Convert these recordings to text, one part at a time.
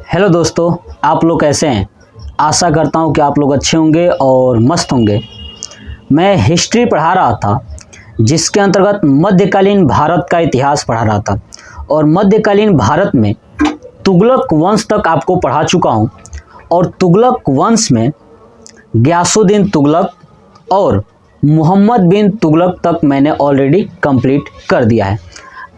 Hello दोस्तों, आप लोग कैसे हैं। आशा करता हूं कि आप लोग अच्छे होंगे और मस्त होंगे। मैं हिस्ट्री पढ़ा रहा था जिसके अंतर्गत मध्यकालीन भारत का इतिहास पढ़ा रहा था और मध्यकालीन भारत में तुगलक वंश तक आपको पढ़ा चुका हूं और तुगलक वंश में गियासुद्दीन तुगलक और मोहम्मद बिन तुगलक तक मैंने ऑलरेडी कंप्लीट कर दिया है।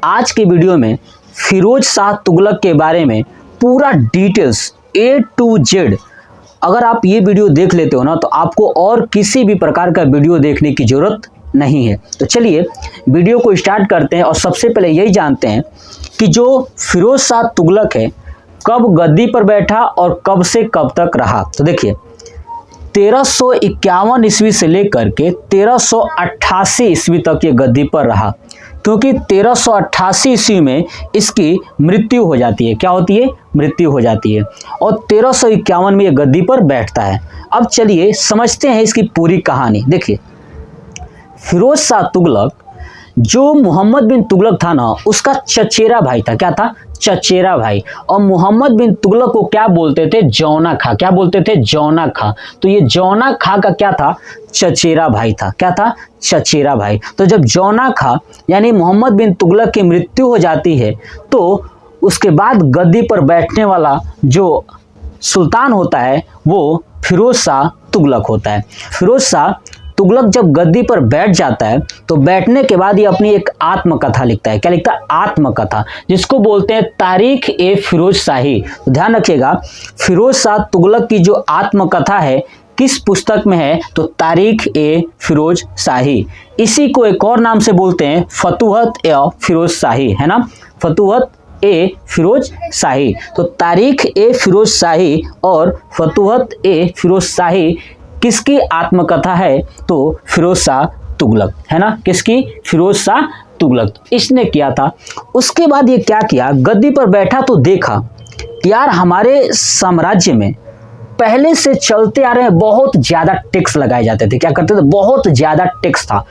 आज की वीडियो में फिरोज शाह तुगलक के बारे में पूरा डिटेल्स A to Z, अगर आप ये वीडियो देख लेते हो ना तो आपको और किसी भी प्रकार का वीडियो देखने की ज़रूरत नहीं है। तो चलिए वीडियो को स्टार्ट करते हैं और सबसे पहले यही जानते हैं कि जो फिरोज शाह तुगलक है कब गद्दी पर बैठा और कब से कब तक रहा। तो देखिए 1351 ईस्वी से लेकर के 1388 ईस्वी तक ये गद्दी पर रहा, क्योंकि 1388 ईस्वी में इसकी मृत्यु हो जाती है। क्या होती है? मृत्यु हो जाती है और 1351 में ये गद्दी पर बैठता है। अब चलिए समझते हैं इसकी पूरी कहानी। देखिए फिरोज शाह तुगलक जो मोहम्मद बिन तुगलक था ना, उसका चचेरा भाई था। क्या था? चचेरा भाई। और मोहम्मद बिन तुगलक को क्या बोलते थे? जौना खा। क्या बोलते थे? जौना खा। तो ये जौना खा का क्या था? चचेरा भाई था। क्या था? चचेरा भाई। तो जब जौना खा यानी मोहम्मद बिन तुगलक की मृत्यु हो जाती है तो उसके बाद गद्दी पर बैठने वाला जो सुल्तान होता है वो फिरोज शाह तुगलक होता है। फिरोज शाह तुगलक जब गद्दी पर बैठ जाता है तो बैठने के बाद ये अपनी एक आत्मकथा लिखता है। क्या लिखता है? आत्मकथा, जिसको बोलते हैं तारीख ए फिरोज शाही। तो ध्यान रखिएगा, फिरोज शाह तुगलक की जो आत्मकथा है किस पुस्तक में है? तो तारीख ए फिरोज शाही। इसी को एक और नाम से बोलते हैं फतूहत ए फिरोज शाही, है ना, फतूहत ए फिरोज शाही। तो तारीख ए फिरोज शाही और फतूहत ए फिरोज शाही किसकी आत्मकथा है? तो फिरोज शाह तुगलक, है ना। किसकी? फिरोज शाह तुगलक। इसने किया था। उसके बाद ये क्या किया, गद्दी पर बैठा तो देखा कि यार हमारे साम्राज्य में पहले से चलते आ रहे हैं बहुत ज्यादा टैक्स लगाए जाते थे। क्या करते थे? बहुत ज्यादा टैक्स था।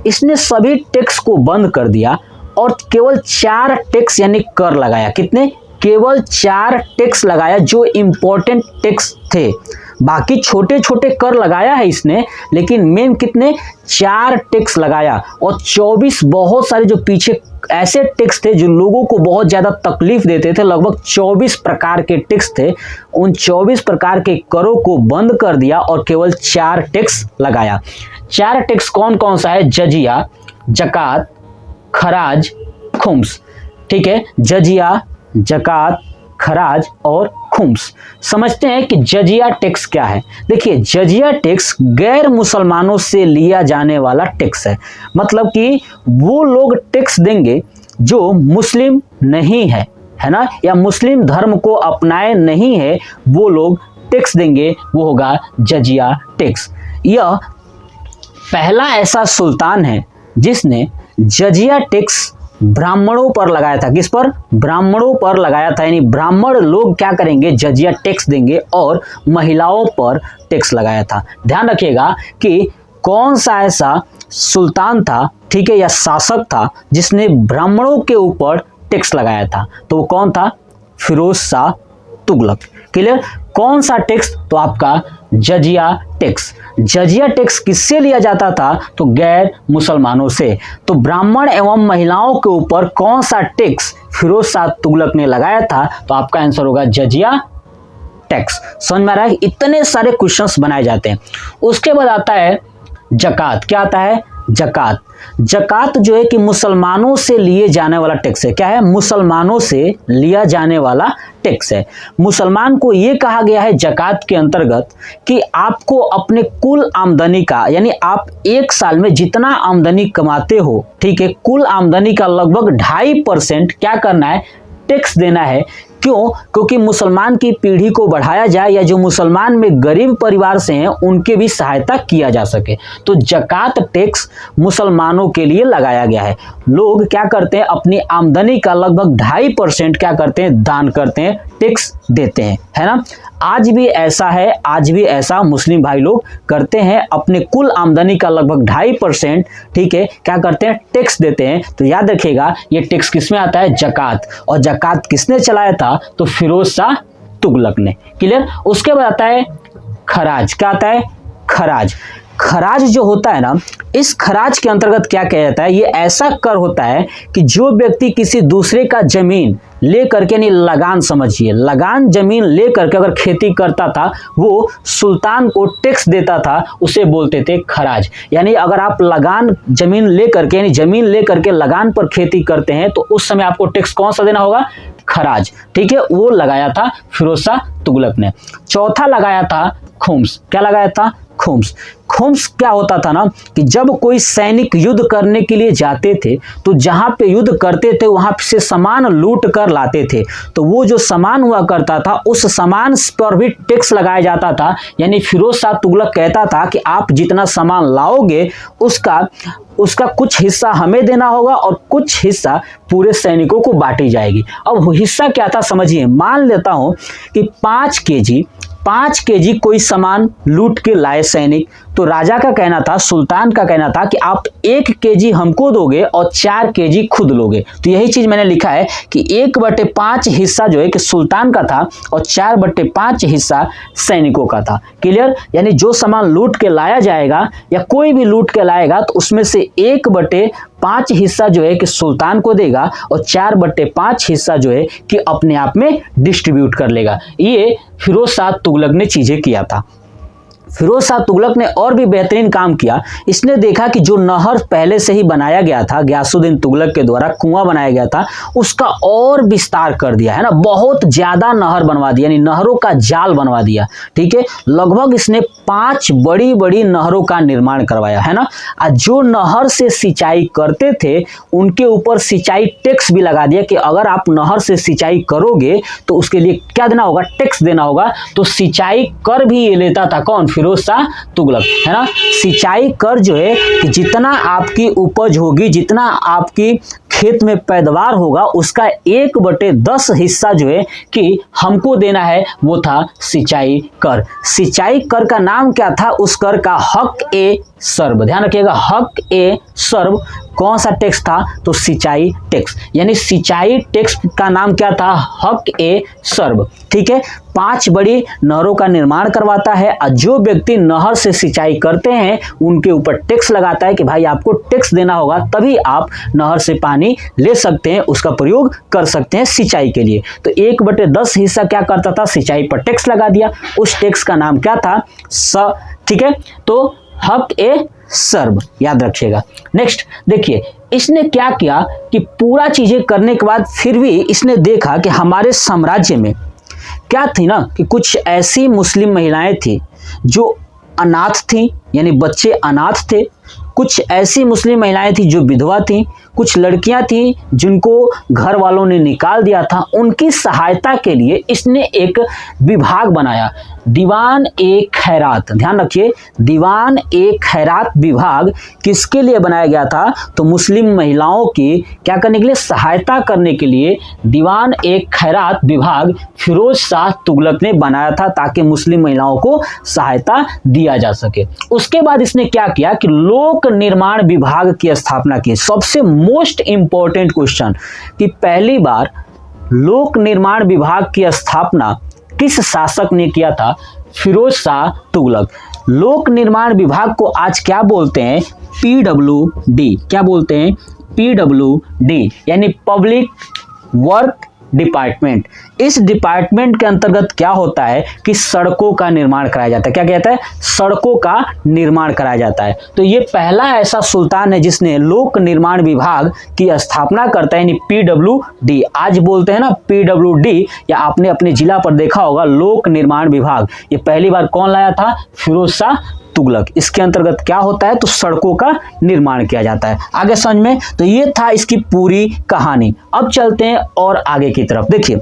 इसने सभी टैक्स को बंद कर दिया और केवल 4 टैक्स यानी कर लगाया। कितने? केवल 4 टैक्स लगाया जो इंपॉर्टेंट टैक्स थे। बाकी छोटे छोटे कर लगाया है इसने, लेकिन मेन कितने? 4 टैक्स लगाया। और 24 बहुत सारे जो पीछे ऐसे टैक्स थे जो लोगों को बहुत ज्यादा तकलीफ देते थे, लगभग 24 प्रकार के टैक्स थे। उन 24 प्रकार के करों को बंद कर दिया और केवल 4 टैक्स लगाया। 4 टैक्स कौन कौन सा है? जजिया, जकात, खराज, खुम्स। ठीक है, जजिया, जकात, खराज और खुम्स। समझते हैं कि जजिया टैक्स क्या है। देखिए जजिया टैक्स गैर मुसलमानों से लिया जाने वाला टैक्स है। मतलब कि वो लोग टैक्स देंगे जो मुस्लिम नहीं है ना, या मुस्लिम धर्म को अपनाए नहीं है, वो लोग टैक्स देंगे, वो होगा जजिया टैक्स। यह पहला ऐसा सुल्तान है जिसने जजिया टैक्स ब्राह्मणों पर लगाया था। किस पर? ब्राह्मणों पर लगाया था। यानी ब्राह्मण लोग क्या करेंगे? जजिया टैक्स देंगे और महिलाओं पर टैक्स लगाया था। ध्यान रखिएगा कि कौन सा ऐसा सुल्तान था, ठीक है, या शासक था जिसने ब्राह्मणों के ऊपर टैक्स लगाया था। तो वो कौन था? फिरोज शाह तुगलक। क्लियर? कौन सा टैक्स? तो आपका जजिया टैक्स। जजिया टैक्स किससे लिया जाता था? तो गैर मुसलमानों से। तो ब्राह्मण एवं महिलाओं के ऊपर कौन सा टैक्स फिरोज शाह तुगलक ने लगाया था? तो आपका आंसर होगा जजिया टैक्स। समझ में आ रहा है? इतने सारे क्वेश्चंस बनाए जाते हैं। उसके बाद आता है जकात। क्या आता है? जकात। जकात जो है कि मुसलमानों से लिए जाने वाला टैक्स है। क्या है? मुसलमानों से लिया जाने वाला टैक्स है। मुसलमान को यह कहा गया है जकात के अंतर्गत कि आपको अपने कुल आमदनी का, यानी आप एक साल में जितना आमदनी कमाते हो, ठीक है, कुल आमदनी का लगभग 2.5% क्या करना है? टैक्स देना है। क्यों? क्योंकि मुसलमान की पीढ़ी को बढ़ाया जाए या जो मुसलमान में गरीब परिवार से हैं उनके भी सहायता किया जा सके। तो जकात टैक्स मुसलमानों के लिए लगाया गया है। लोग क्या करते हैं? अपनी आमदनी का लगभग 2.5% क्या करते हैं? दान करते हैं, टैक्स देते हैं, है ना। आज भी ऐसा है, आज भी ऐसा मुस्लिम भाई लोग करते हैं। अपने कुल आमदनी का लगभग 2.5%, ठीक है, क्या करते हैं? टैक्स देते हैं। तो याद रखिएगा ये टैक्स किस में आता है? जकात। और जकात किसने चलाया था? तो फिरोज शाह तुगलक ने। क्लियर। उसके बाद आता है खराज। क्या आता है? खराज। खराज जो होता है ना, इस खराज के अंतर्गत क्या किया जाता है? ये ऐसा कर होता है कि जो व्यक्ति किसी दूसरे का जमीन ले करके, यानी लगान समझिए, लगान जमीन ले करके अगर खेती करता था, वो सुल्तान को टैक्स देता था, उसे बोलते थे खराज। यानी अगर आप लगान जमीन ले करके, यानी जमीन ले करके लगान पर खेती करते हैं, तो उस समय आपको टैक्स कौन सा देना होगा? खराज। ठीक है, वो लगाया था फिरोज शाह तुगलक ने। चौथा लगाया था खुम्स। क्या लगाया था? खुम्स। खुम्स क्या होता था ना कि जब कोई सैनिक युद्ध करने के लिए जाते थे, तो जहां पे युद्ध करते थे वहां से सामान लूट कर लाते थे, तो वो जो सामान हुआ करता था, उस सामान पर भी टैक्स लगाया जाता था। यानी फिरोज शाह तुगलक कहता था कि आप जितना सामान लाओगे उसका कुछ हिस्सा हमें देना होगा और कुछ हिस्सा पूरे सैनिकों को बांटी जाएगी। अब हिस्सा क्या था समझिए। मान लेता हूं कि 5 केजी कोई सामान लूट के लाए सैनिक, तो राजा का कहना था, सुल्तान का कहना था कि आप 1 केजी हमको दोगे और 4 केजी खुद लोगे। तो यही चीज मैंने लिखा है कि 1/5 हिस्सा जो है कि सुल्तान का था और 4/5 हिस्सा सैनिकों का था। क्लियर। यानी जो सामान लूट के लाया जाएगा या कोई भी लूट के लाएगा, तो उसमें से 1/5 हिस्सा जो है कि सुल्तान को देगा और 4/5 हिस्सा जो है कि अपने आप में डिस्ट्रीब्यूट कर लेगा। ये फिरोज शाह तुगलक ने चीजें किया था। फिरोज शाह तुगलक ने और भी बेहतरीन काम किया। इसने देखा कि जो नहर पहले से ही बनाया गया था, गयासुद्दीन तुगलक के द्वारा कुआं बनाया गया था, उसका और विस्तार कर दिया है ना, बहुत ज्यादा नहर बनवा दिया, यानी नहरों का जाल बनवा दिया। ठीक है, लगभग इसने 5 बड़ी बड़ी नहरों का निर्माण करवाया है ना। जो नहर से सिंचाई करते थे उनके ऊपर सिंचाई टैक्स भी लगा दिया कि अगर आप नहर से सिंचाई करोगे तो उसके लिए क्या देना होगा? टैक्स देना होगा। तो सिंचाई कर भी ये लेता था कौन? फिरोज शाह तुगलक, है ना। सिंचाई कर जो है कि जितना आपकी उपज होगी, जितना आपकी खेत में पैदावार होगा, उसका 1/10 हिस्सा जो है कि हमको देना है, वो था सिंचाई कर। सिंचाई कर का नाम क्या था? उस कर का हक ए सर्व। ध्यान रखिएगा, हक ए सर्व कौन सा टैक्स था? तो सिंचाई टैक्स। यानी सिंचाई टैक्स का नाम क्या था? हक ए सर्व। ठीक है, 5 बड़ी नहरों का निर्माण करवाता है और जो व्यक्ति नहर से सिंचाई करते हैं उनके ऊपर टैक्स लगाता है कि भाई आपको टैक्स देना होगा, तभी आप नहर से पानी ले सकते हैं, उसका प्रयोग कर सकते हैं सिंचाई के लिए। तो 1/10 हिस्सा क्या करता था? सिंचाई पर टैक्स लगा दिया। उस टैक्स का नाम क्या था? ठीक है, तो हक ए सर्व, याद रखिएगा। नेक्स्ट देखिए, इसने क्या किया कि पूरा चीजें करने के बाद फिर भी इसने देखा कि हमारे साम्राज्य में क्या थी ना कि कुछ ऐसी मुस्लिम महिलाएं थी जो अनाथ थी, यानी बच्चे अनाथ थे। कुछ ऐसी मुस्लिम महिलाएं थी जो विधवा थी। कुछ लड़कियां थी जिनको घर वालों ने निकाल दिया था। उनकी सहायता के लिए इसने एक विभाग बनाया, दीवान ए खैरात। ध्यान रखिए, दीवान ए खैरात विभाग किसके लिए बनाया गया था? तो मुस्लिम महिलाओं की क्या करने के लिए? सहायता करने के लिए दीवान ए खैरात विभाग फिरोज शाह तुगलक ने बनाया था, ताकि मुस्लिम महिलाओं को सहायता दिया जा सके। उसके बाद इसने क्या किया कि लोक निर्माण विभाग की स्थापना की। सबसे मोस्ट इंपॉर्टेंट क्वेश्चन कि पहली बार लोक निर्माण विभाग की स्थापना किस शासक ने किया था? फिरोज शाह तुगलक। लोक निर्माण विभाग को आज क्या बोलते हैं? PWD। क्या बोलते हैं? PWD, यानी पब्लिक वर्क डिपार्टमेंट। इस डिपार्टमेंट के अंतर्गत क्या होता है कि सड़कों का निर्माण कराया जाता है। क्या कहता है? सड़कों का निर्माण कराया जाता है। तो ये पहला ऐसा सुल्तान है जिसने लोक निर्माण विभाग की स्थापना करता है, यानी PWD। आज बोलते हैं ना PWD, या आपने अपने जिला पर देखा होगा लोक निर्माण विभाग। ये पहली बार कौन लाया था? फिरोज शाह तुगलक। इसके अंतर्गत क्या होता है? तो सड़कों का निर्माण किया जाता है। आगे समझ में? तो ये था इसकी पूरी कहानी। अब चलते हैं और आगे की तरफ। देखिए,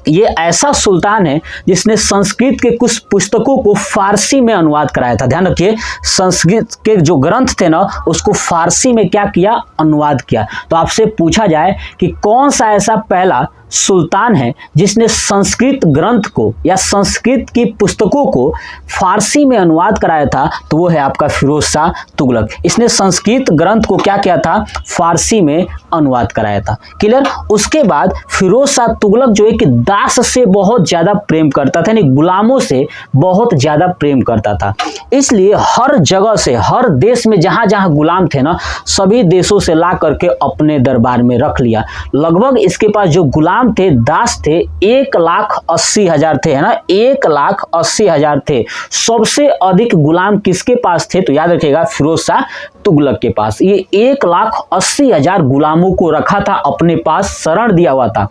ये ऐसा सुल्तान है जिसने संस्कृत के कुछ पुस्तकों को फारसी में अनुवाद कराया था। ध्यान रखिए, संस्कृत के जो ग्रंथ थे ना उसको फारसी में क्या किया? अनुवाद किया। तो आपसे पूछा जाए कि कौन सा ऐसा पहला सुल्तान है जिसने संस्कृत ग्रंथ को या संस्कृत की पुस्तकों को फारसी में अनुवाद कराया था, तो वो है आपका फिरोज शाह तुगलक। इसने संस्कृत ग्रंथ को क्या किया था, फारसी में अनुवाद कराया था। क्लियर। उसके बाद फिरोज शाह तुगलक जो है कि दास से बहुत ज्यादा प्रेम करता था, यानी गुलामों से बहुत ज्यादा प्रेम करता था। इसलिए हर जगह से, हर देश में जहां जहां गुलाम थे ना, सभी देशों से ला करके अपने दरबार में रख लिया। लगभग इसके पास जो गुलाम थे, दास थे, 1,80,000 थे, है ना, 1,80,000 थे। सबसे अधिक गुलाम किसके पास थे, तो याद रखिएगा फिरोज शाह तुगलक के पास। ये 1,80,000 गुलामों को रखा था, अपने पास शरण दिया हुआ था।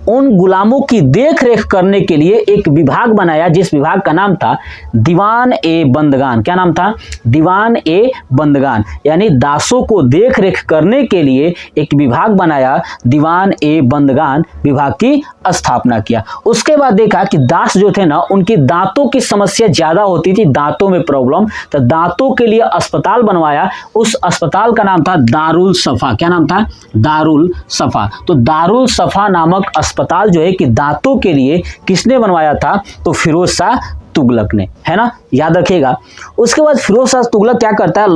उन गुलामों की देख रेख करने के लिए एक विभाग बनाया, जिस विभाग का नाम था दीवान ए बंदगान। क्या नाम था, दीवान ए बंदगान। यानी दासों को देख रेख करने के लिए एक विभाग बनाया, दीवान ए बंदगान विभाग की स्थापना किया। उसके बाद देखा कि दास जो थे ना, उनकी दांतों की समस्या ज्यादा होती थी, दांतों में प्रॉब्लम, तो दांतों के लिए अस्पताल बनवाया। उस अस्पताल का नाम था दारुल सफा। क्या नाम था, दारुल सफा। तो दारुल सफा नामक अस्पताल जो है कि दांतों के लिए किसने बनवाया था, तो फिरोज शाह तुगलक ने, है ना, याद रखिएगा। उसके बाद फिरोज शाह तुगलक क्या करता है,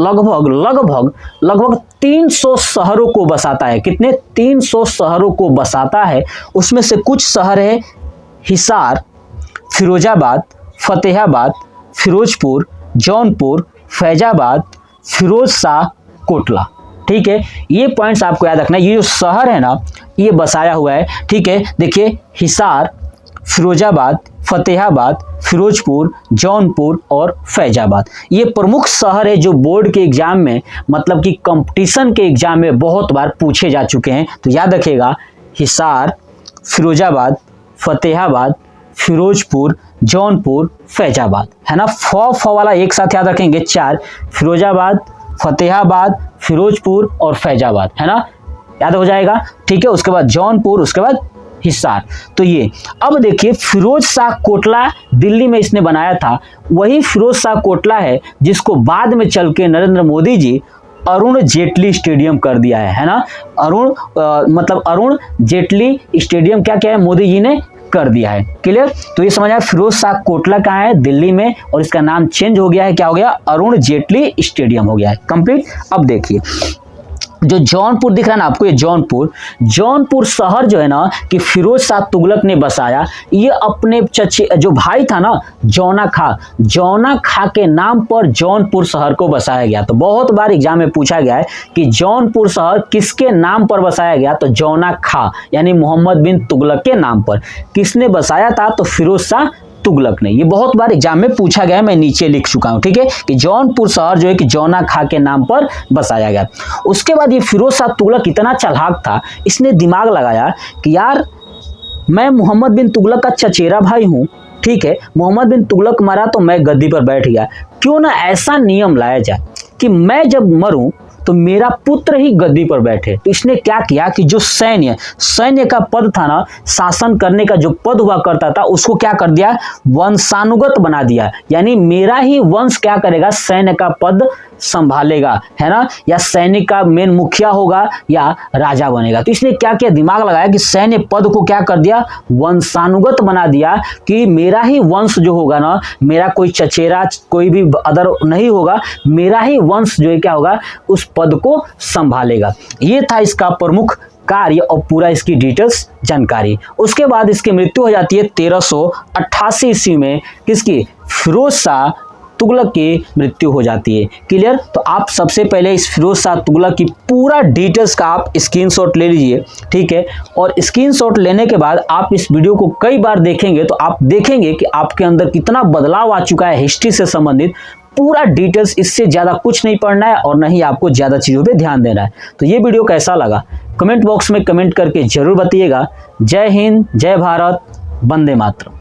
लगभग 300 शहरों को बसाता है। कितने, 300 शहरों को बसाता है। उसमें से कुछ शहर है हिसार, फिरोजाबाद, फतेहाबाद, फिरोजपुर, जौनपुर, फैजाबाद, फिरोज शाह कोटला। ठीक है, ये पॉइंट्स आपको याद रखना है। ये जो शहर है ना, ये बसाया हुआ है। ठीक है, देखिए हिसार, फिरोजाबाद, फतेहाबाद, फिरोजपुर, जौनपुर और फैजाबाद, ये प्रमुख शहर है जो बोर्ड के एग्जाम में, मतलब कि कंपटीशन के एग्जाम में बहुत बार पूछे जा चुके हैं। तो याद रखिएगा, हिसार, फिरोजाबाद, फतेहाबाद, फिरोजपुर, जौनपुर, फैजाबाद, है ना। फ वाला एक साथ याद रखेंगे, 4, फिरोजाबाद, फतेहाबाद, फिरोजपुर और फैजाबाद, है ना, याद हो जाएगा। ठीक है, उसके बाद जौनपुर, उसके बाद हिसार। तो ये अब देखिए, फिरोज शाह कोटला दिल्ली में इसने बनाया था। वही फिरोज शाह कोटला है जिसको बाद में चल के नरेंद्र मोदी जी अरुण जेटली स्टेडियम कर दिया है ना। अरुण जेटली स्टेडियम क्या क्या है, मोदी जी ने कर दिया है। क्लियर। तो ये समझ आया, फिरोज शाह कोटला कहाँ है, दिल्ली में, और इसका नाम चेंज हो गया है, क्या हो गया, अरुण जेटली स्टेडियम हो गया है। कंप्लीट। अब देखिए, जो जौनपुर दिख रहा है ना आपको, ये जौनपुर शहर जो है ना कि फिरोज शाह तुगलक ने बसाया। ये अपने चचे जो भाई था ना, जौना खा के नाम पर जौनपुर शहर को बसाया गया। तो बहुत बार एग्जाम में पूछा गया है कि जौनपुर शहर किसके नाम पर बसाया गया, तो जौना खा यानी मोहम्मद बिन तुगलक के नाम पर। किसने बसाया था, तो फिरोज शाह तुगलक ने। ये बहुत बार एग्जाम में पूछा गया है, मैं नीचे लिख चुका हूं। ठीक है, कि जौनपुर शहर जो है कि जौना खा के नाम पर बसाया गया। उसके बाद ये फिरोज शाह तुगलक इतना चालाक था, इसने दिमाग लगाया कि यार मैं मोहम्मद बिन तुगलक का चचेरा भाई हूं। ठीक है, मोहम्मद बिन तुगलक मरा तो मैं गद्दी पर बैठ गया, क्यों ना ऐसा नियम लाया जाए कि मैं जब मरूं तो मेरा पुत्र ही गद्दी पर बैठे। तो इसने क्या किया कि जो सैन्य का पद था ना, शासन करने का जो पद हुआ करता था, उसको क्या कर दिया, वंशानुगत बना दिया। यानी मेरा ही वंश क्या करेगा, सैन्य का पद संभालेगा, है ना, या सैन्य का मेन मुखिया होगा या राजा बनेगा। तो इसने क्या किया, दिमाग लगाया कि सैन्य पद को क्या कर दिया, वंशानुगत बना दिया, कि मेरा ही वंश जो होगा ना, मेरा कोई चचेरा कोई भी अदर नहीं होगा, मेरा ही वंश जो है क्या होगा, उस पद को संभालेगा। ये था इसका प्रमुख कार्य और पूरा इसकी डिटेल्स जानकारी। उसके बाद इसकी मृत्यु हो जाती है 1388 ईस्वी में। किसकी, फिरोज शाह तुगलक की मृत्यु हो जाती है। क्लियर। तो आप सबसे पहले इस फिरोज शाह तुगलक की पूरा डिटेल्स का आप स्क्रीनशॉट ले लीजिए। ठीक है, और स्क्रीनशॉट लेने के बाद आप इस वीडियो को कई बार देखेंगे तो आप देखेंगे कि आपके अंदर कितना बदलाव आ चुका है हिस्ट्री से संबंधित। पूरा डिटेल्स, इससे ज़्यादा कुछ नहीं पढ़ना है और नहीं आपको ज़्यादा चीज़ों पे ध्यान देना है। तो ये वीडियो कैसा लगा कमेंट बॉक्स में कमेंट करके जरूर बताइएगा। जय हिंद, जय भारत, वंदे मातरम।